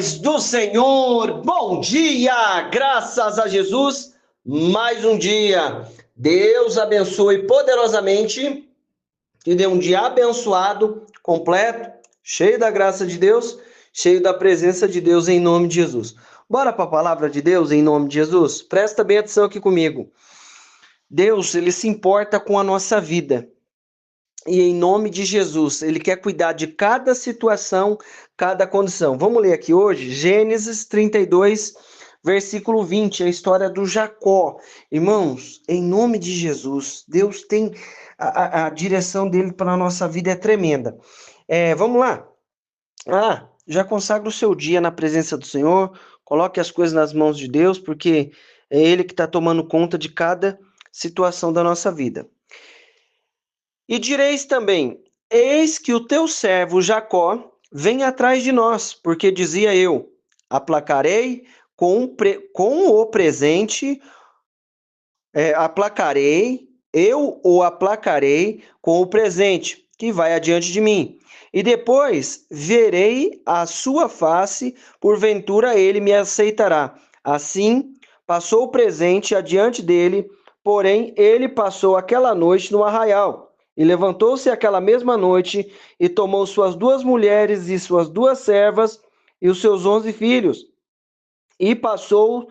paz do Senhor, bom dia, graças a Jesus, mais um dia. Deus abençoe poderosamente, te dê um dia abençoado, completo, cheio da graça de Deus, cheio da presença de Deus em nome de Jesus. Bora para a palavra de Deus em nome de Jesus? Presta bem atenção aqui comigo. Deus, ele se importa com a nossa vida. E em nome de Jesus, ele quer cuidar de cada situação, cada condição. Vamos ler aqui hoje, Gênesis 32, versículo 20, a história do Jacó. Irmãos, em nome de Jesus, Deus tem a direção dele para a nossa vida é tremenda. Vamos lá. Já consagra o seu dia na presença do Senhor, coloque as coisas nas mãos de Deus, porque é Ele que está tomando conta de cada situação da nossa vida. E direis também: eis que o teu servo Jacó vem atrás de nós, porque dizia eu: aplacarei com o presente, eu o aplacarei com o presente que vai adiante de mim. E depois verei a sua face, porventura ele me aceitará. Assim passou o presente adiante dele, porém ele passou aquela noite no arraial. E levantou-se aquela mesma noite e tomou suas 2 mulheres e suas 2 servas e os seus 11 filhos. E passou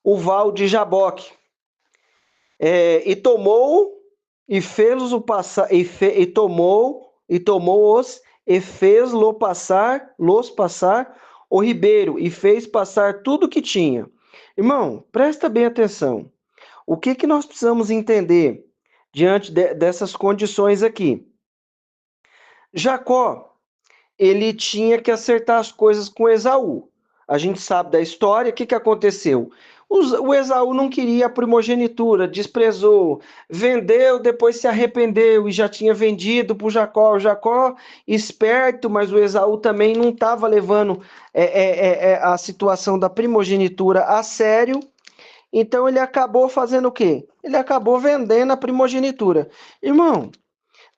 o val de Jaboque. E tomou e fez-lo passar e tomou-os e fez-los passar o ribeiro e fez passar tudo que tinha. Irmão, presta bem atenção. O que nós precisamos entender diante dessas condições aqui? Jacó, ele tinha que acertar as coisas com Esaú. A gente sabe da história, o que aconteceu? O Esaú não queria a primogenitura, desprezou, vendeu, depois se arrependeu e já tinha vendido para o Jacó. O Jacó, esperto, mas o Esaú também não estava levando a situação da primogenitura a sério. Então ele acabou fazendo o quê? Ele acabou vendendo a primogenitura. Irmão,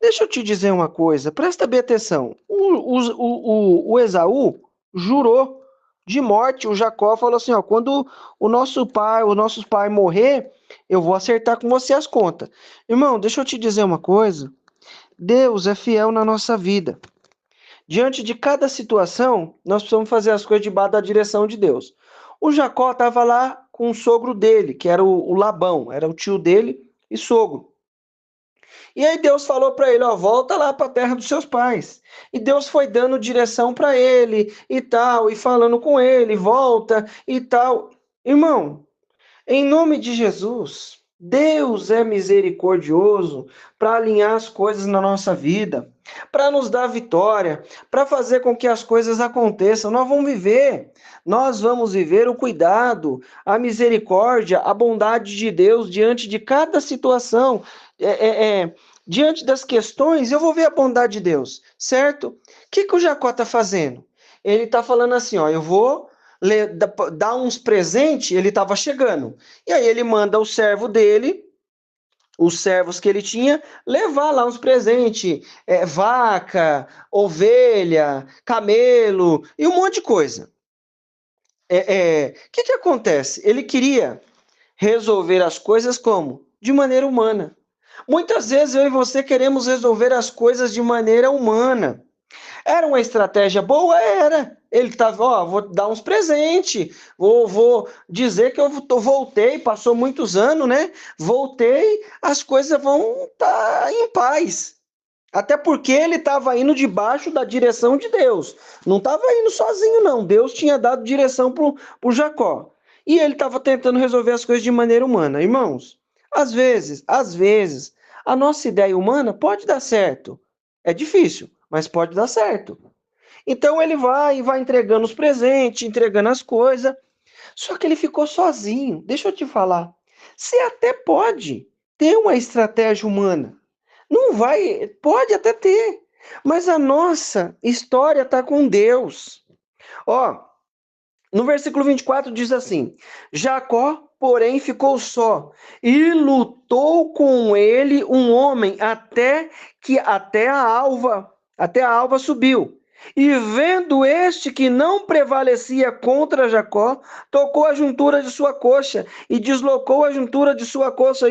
deixa eu te dizer uma coisa, presta bem atenção. O Esaú jurou de morte, o Jacó falou assim, ó, quando o nosso pai morrer, eu vou acertar com você as contas. Irmão, deixa eu te dizer uma coisa, Deus é fiel na nossa vida. Diante de cada situação, nós precisamos fazer as coisas debaixo da direção de Deus. O Jacó estava lá com o sogro dele, que era o Labão, era o tio dele e sogro. E aí Deus falou para ele, ó, volta lá para a terra dos seus pais. E Deus foi dando direção para ele e tal, e falando com ele, volta e tal. Irmão, em nome de Jesus, Deus é misericordioso para alinhar as coisas na nossa vida, para nos dar vitória, para fazer com que as coisas aconteçam. Nós vamos viver o cuidado, a misericórdia, a bondade de Deus diante de cada situação. Diante das questões, eu vou ver a bondade de Deus, certo? O que o Jacó está fazendo? Ele está falando assim, ó, eu vou dar uns presentes, ele estava chegando. E aí ele manda o servo dele, os servos que ele tinha, levar lá uns presentes, vaca, ovelha, camelo e um monte de coisa. O que acontece? Ele queria resolver as coisas como? De maneira humana. Muitas vezes eu e você queremos resolver as coisas de maneira humana. Era uma estratégia boa? Era. Ele estava, ó, vou dar uns presentes, vou dizer que eu voltei, passou muitos anos, né? Voltei, as coisas vão estar em paz. Até porque ele estava indo debaixo da direção de Deus. Não estava indo sozinho, não. Deus tinha dado direção para o Jacó. E ele estava tentando resolver as coisas de maneira humana. Irmãos, às vezes, a nossa ideia humana pode dar certo. É difícil, mas pode dar certo. Então ele vai entregando os presentes, entregando as coisas. Só que ele ficou sozinho. Deixa eu te falar. Você até pode ter uma estratégia humana. Não vai, pode até ter. Mas a nossa história está com Deus. Ó, no versículo 24 diz assim: Jacó, porém, ficou só, e lutou com ele um homem até a alva subiu. E vendo este que não prevalecia contra Jacó, tocou a juntura de sua coxa e deslocou a juntura de sua coxa.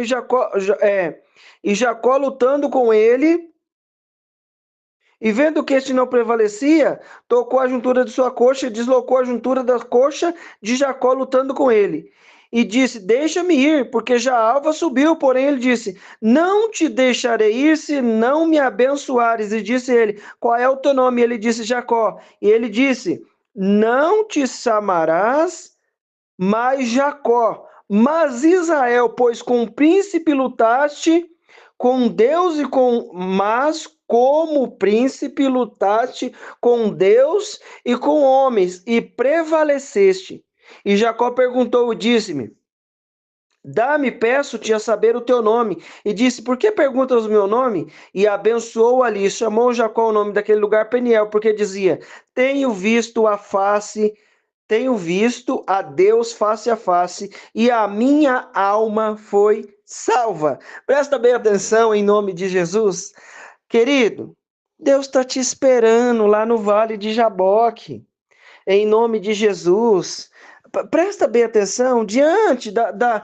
E Jacó lutando com ele, e vendo que este não prevalecia, tocou a juntura de sua coxa e deslocou a juntura da coxa de Jacó lutando com ele. E disse: Deixa-me ir, porque já a alva subiu. Porém, ele disse: Não te deixarei ir se não me abençoares. E disse ele: Qual é o teu nome? E ele disse: Jacó. E ele disse: Não te chamarás mais Jacó, mas Israel, pois com o príncipe lutaste com Deus e com mas como príncipe lutaste com Deus e com homens e prevaleceste. E Jacó perguntou, disse-me: Dá-me, peço-te a saber o teu nome. E disse: Por que perguntas o meu nome? E abençoou ali. Chamou Jacó o nome daquele lugar Peniel, porque dizia: Tenho visto a Deus face a face, e a minha alma foi salva. Presta bem atenção em nome de Jesus. Querido, Deus está te esperando lá no vale de Jaboque, em nome de Jesus. Presta bem atenção, diante das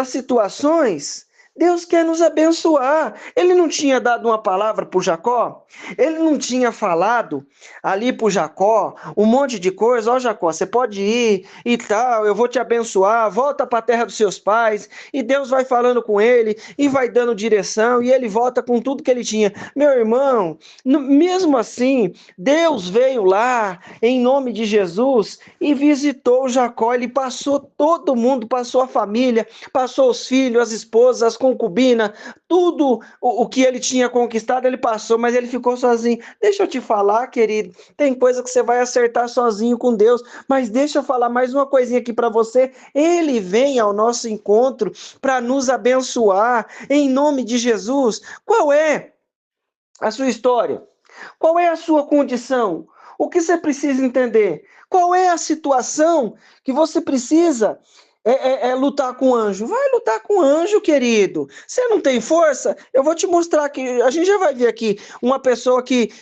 situações, Deus quer nos abençoar. Ele não tinha dado uma palavra para o Jacó? Ele não tinha falado ali para o Jacó um monte de coisa? Ó, Jacó, você pode ir e tal, eu vou te abençoar, volta para a terra dos seus pais. E Deus vai falando com ele e vai dando direção, e ele volta com tudo que ele tinha. Meu irmão, mesmo assim, Deus veio lá em nome de Jesus e visitou Jacó. Ele passou todo mundo, passou a família, passou os filhos, as esposas, as concubinas, tudo o que ele tinha conquistado, ele passou, mas ele ficou sozinho. Deixa eu te falar, querido, tem coisa que você vai acertar sozinho com Deus, mas deixa eu falar mais uma coisinha aqui para você. Ele vem ao nosso encontro para nos abençoar, em nome de Jesus. Qual é a sua história? Qual é a sua condição? O que você precisa entender? Qual é a situação que você precisa lutar com o anjo? Vai lutar com o anjo, querido. Você não tem força? Eu vou te mostrar que a gente já vai ver aqui uma pessoa que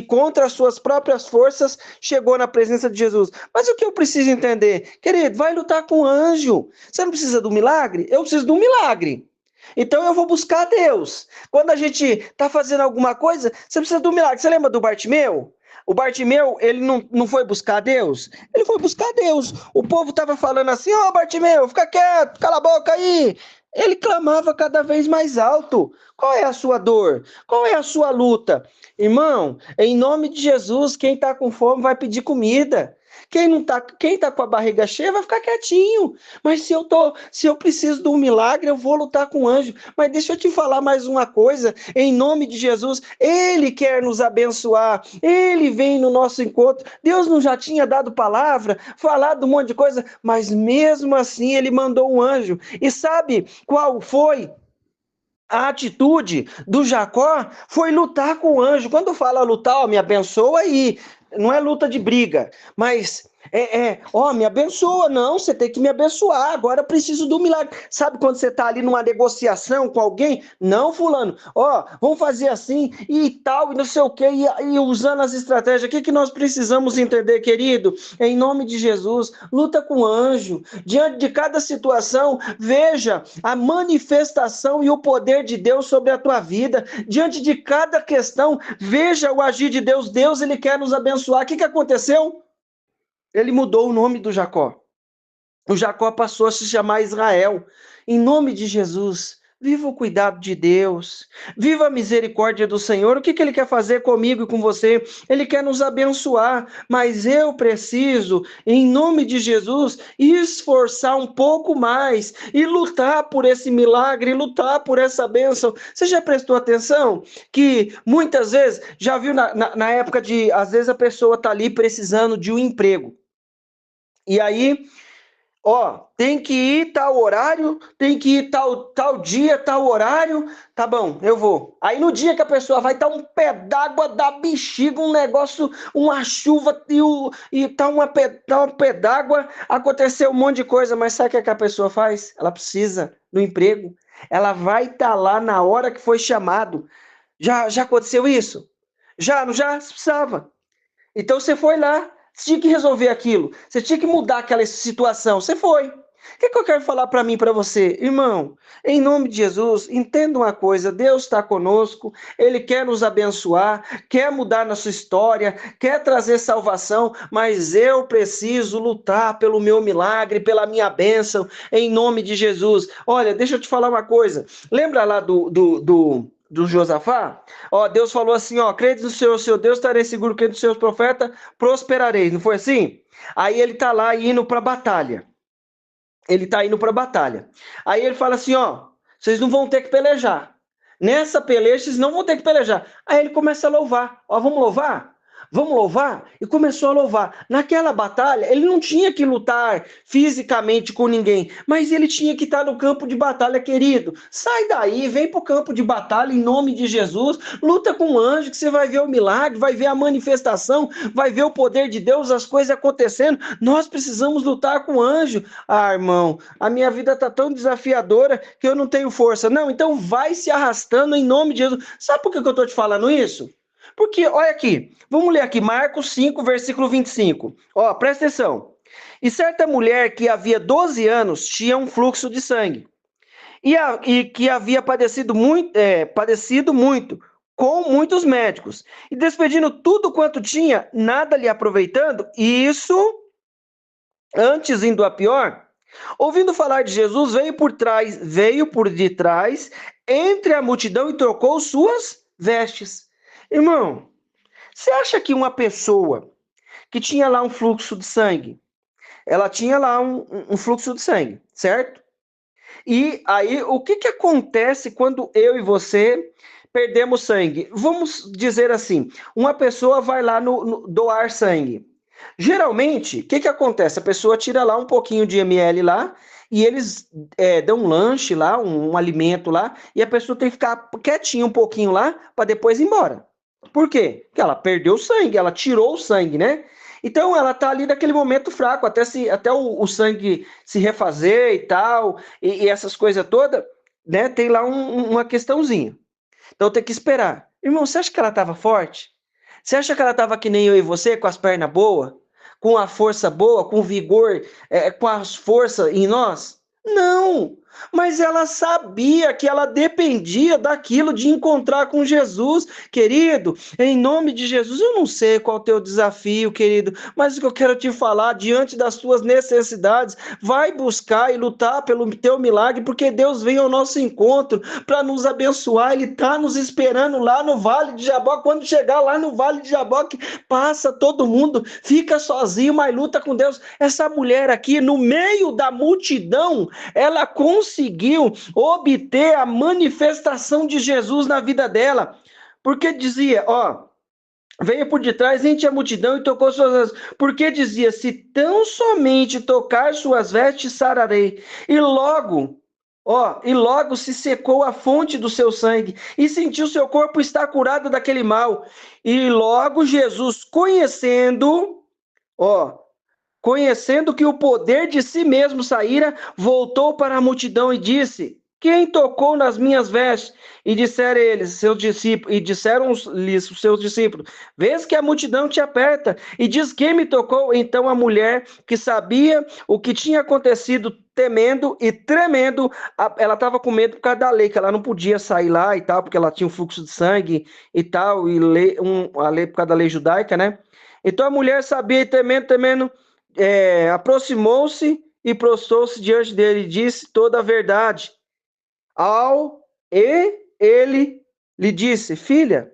contra as suas próprias forças chegou na presença de Jesus. Mas o que eu preciso entender? Querido, vai lutar com o anjo. Você não precisa do milagre? Eu preciso do milagre. Então eu vou buscar Deus. Quando a gente está fazendo alguma coisa, você precisa do milagre. Você lembra do Bartimeu? O Bartimeu, ele não foi buscar Deus? Ele foi buscar Deus. O povo estava falando assim: Ô Bartimeu, fica quieto, cala a boca aí. Ele clamava cada vez mais alto. Qual é a sua dor? Qual é a sua luta? Irmão, em nome de Jesus, quem está com fome vai pedir comida. Quem tá com a barriga cheia vai ficar quietinho. Mas se eu preciso de um milagre, eu vou lutar com o anjo. Mas deixa eu te falar mais uma coisa, em nome de Jesus, ele quer nos abençoar. Ele vem no nosso encontro. Deus não já tinha dado palavra, falado um monte de coisa, mas mesmo assim ele mandou um anjo. E sabe qual foi a atitude do Jacó? Foi lutar com o anjo. Quando fala lutar, ó, me abençoa aí. Não é luta de briga, mas ó, me abençoa. Não, você tem que me abençoar. Agora eu preciso do milagre. Sabe quando você está ali numa negociação com alguém? Não, fulano, ó, vamos fazer assim e tal, e não sei o quê, e usando as estratégias. O que, que nós precisamos entender, querido? Em nome de Jesus, luta com o anjo. Diante de cada situação, veja a manifestação e o poder de Deus sobre a tua vida. Diante de cada questão, veja o agir de Deus. Deus, ele quer nos abençoar. O que, que aconteceu? Ele mudou o nome do Jacó. O Jacó passou a se chamar Israel. Em nome de Jesus, viva o cuidado de Deus. Viva a misericórdia do Senhor. O que ele quer fazer comigo e com você? Ele quer nos abençoar. Mas eu preciso, em nome de Jesus, esforçar um pouco mais e lutar por esse milagre, lutar por essa bênção. Você já prestou atenção que muitas vezes, já viu na época de, às vezes a pessoa está ali precisando de um emprego. E aí, ó, tem que ir tal horário, tem que ir tal dia, tal horário, tá bom, eu vou. Aí no dia que a pessoa vai, tá um pé d'água da bexiga, um negócio, uma chuva e tá um pé d'água, aconteceu um monte de coisa, mas sabe o que a pessoa faz? Ela precisa do emprego, ela vai estar lá na hora que foi chamado. Já aconteceu isso? Já, não já precisava. Então você foi lá, você tinha que resolver aquilo, você tinha que mudar aquela situação, você foi. O que, que eu quero falar para mim, para você? Irmão, em nome de Jesus, entenda uma coisa: Deus está conosco, Ele quer nos abençoar, quer mudar nossa história, quer trazer salvação, mas eu preciso lutar pelo meu milagre, pela minha bênção, em nome de Jesus. Olha, deixa eu te falar uma coisa: lembra lá do Josafá? Ó, Deus falou assim, ó, crede no Senhor, seu Deus, estarei seguro, crede nos seus profetas, prosperareis. Não foi assim? Aí ele tá lá indo para batalha. Ele tá indo para batalha. Aí ele fala assim, ó, vocês não vão ter que pelejar. Nessa peleja vocês não vão ter que pelejar. Aí ele começa a louvar. Ó, vamos louvar? Vamos louvar? E começou a louvar. Naquela batalha, ele não tinha que lutar fisicamente com ninguém, mas ele tinha que estar no campo de batalha, querido. Sai daí, vem para o campo de batalha em nome de Jesus. Luta com o anjo, que você vai ver o milagre, vai ver a manifestação, vai ver o poder de Deus, as coisas acontecendo. Nós precisamos lutar com o anjo. Ah, irmão, a minha vida está tão desafiadora que eu não tenho força. Não, então vai se arrastando em nome de Jesus. Sabe por que eu estou te falando isso? Porque, olha aqui, vamos ler aqui, Marcos 5, versículo 25. Ó, presta atenção. E certa mulher que havia 12 anos tinha um fluxo de sangue, e que havia padecido muito com muitos médicos, e despedindo tudo quanto tinha, nada lhe aproveitando, e isso, antes indo a pior, ouvindo falar de Jesus, veio por detrás, entre a multidão e trocou suas vestes. Irmão, você acha que uma pessoa que tinha lá um fluxo de sangue, ela tinha lá um fluxo de sangue, certo? E aí, o que, que acontece quando eu e você perdemos sangue? Vamos dizer assim, uma pessoa vai lá no doar sangue. Geralmente, o que, que acontece? A pessoa tira lá um pouquinho de ml lá, e eles dão um lanche lá, um alimento lá, e a pessoa tem que ficar quietinha um pouquinho lá para depois ir embora. Por quê? Porque ela perdeu o sangue, ela tirou o sangue, né? Então ela tá ali naquele momento fraco, até o sangue se refazer e tal, e essas coisas todas, né? Tem lá uma questãozinha. Então tem que esperar. Irmão, você acha que ela estava forte? Você acha que ela estava que nem eu e você, com as pernas boas, com a força boa, com vigor, com as forças em nós? Não! Mas ela sabia que ela dependia daquilo de encontrar com Jesus, querido. Em nome de Jesus, eu não sei qual é o teu desafio, querido, mas o que eu quero te falar, diante das tuas necessidades, vai buscar e lutar pelo teu milagre, porque Deus vem ao nosso encontro para nos abençoar. Ele está nos esperando lá no Vale de Jaboque. Quando chegar lá no Vale de Jaboque, passa todo mundo, fica sozinho, mas luta com Deus. Essa mulher aqui, no meio da multidão, ela conseguiu obter a manifestação de Jesus na vida dela. Porque dizia, ó, veio por detrás entre a multidão e tocou suas vestes, porque dizia, se tão somente tocar suas vestes, sararei. E logo, e logo se secou a fonte do seu sangue, e sentiu seu corpo estar curado daquele mal. E logo Jesus, ó, conhecendo que o poder de si mesmo saíra, voltou para a multidão e disse: Quem tocou nas minhas vestes? E disseram eles, seus discípulos, e disseram-lhes os seus discípulos: Vês que a multidão te aperta, e diz: Quem me tocou? Então a mulher, que sabia o que tinha acontecido, temendo e tremendo, ela estava com medo por causa da lei, que ela não podia sair lá e tal, porque ela tinha um fluxo de sangue e tal, e a lei por causa da lei judaica, né? Então a mulher sabia e temendo, aproximou-se e prostrou-se diante dele e disse toda a verdade. E ele lhe disse: Filha,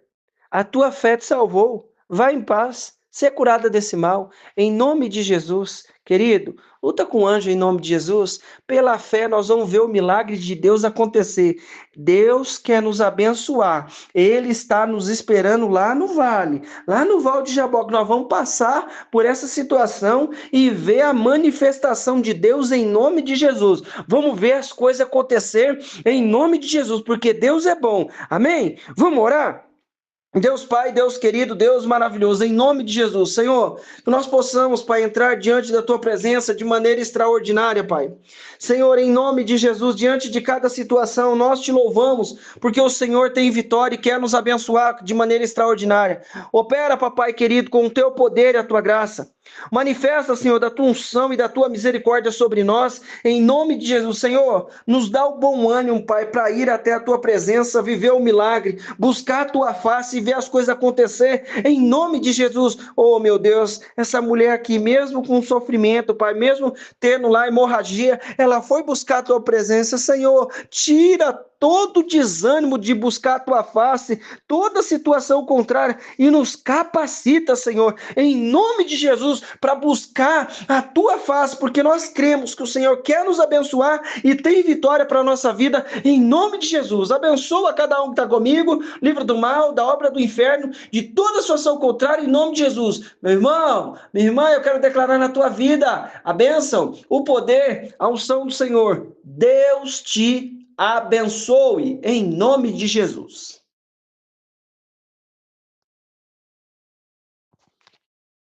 a tua fé te salvou. Vai em paz, ser curada desse mal, em nome de Jesus. Querido, luta com o anjo em nome de Jesus. Pela fé, nós vamos ver o milagre de Deus acontecer. Deus quer nos abençoar. Ele está nos esperando lá no Vale de Jaboque. Nós vamos passar por essa situação e ver a manifestação de Deus em nome de Jesus. Vamos ver as coisas acontecer em nome de Jesus, porque Deus é bom. Amém? Vamos orar? Deus Pai, Deus querido, Deus maravilhoso, em nome de Jesus, Senhor, que nós possamos, Pai, entrar diante da Tua presença de maneira extraordinária, Pai. Senhor, em nome de Jesus, diante de cada situação, nós te louvamos, porque o Senhor tem vitória e quer nos abençoar de maneira extraordinária. Opera, Papai querido, com o Teu poder e a Tua graça. Manifesta, Senhor, da Tua unção e da Tua misericórdia sobre nós, em nome de Jesus. Senhor, nos dá o bom ânimo, Pai, para ir até a Tua presença, viver o milagre, buscar a Tua face e ver as coisas acontecer, em nome de Jesus. Oh, meu Deus, essa mulher aqui, mesmo com sofrimento, Pai, mesmo tendo lá hemorragia, ela foi buscar a Tua presença. Senhor, tira todo o desânimo de buscar a Tua face, toda situação contrária, e nos capacita, Senhor, em nome de Jesus, para buscar a Tua face, porque nós cremos que o Senhor quer nos abençoar e tem vitória para a nossa vida, em nome de Jesus. Abençoa cada um que está comigo, livra do mal, da obra do inferno, de toda situação contrária, em nome de Jesus. Meu irmão, minha irmã, eu quero declarar na tua vida a bênção, o poder, a unção do Senhor. Deus te abençoe, em nome de Jesus.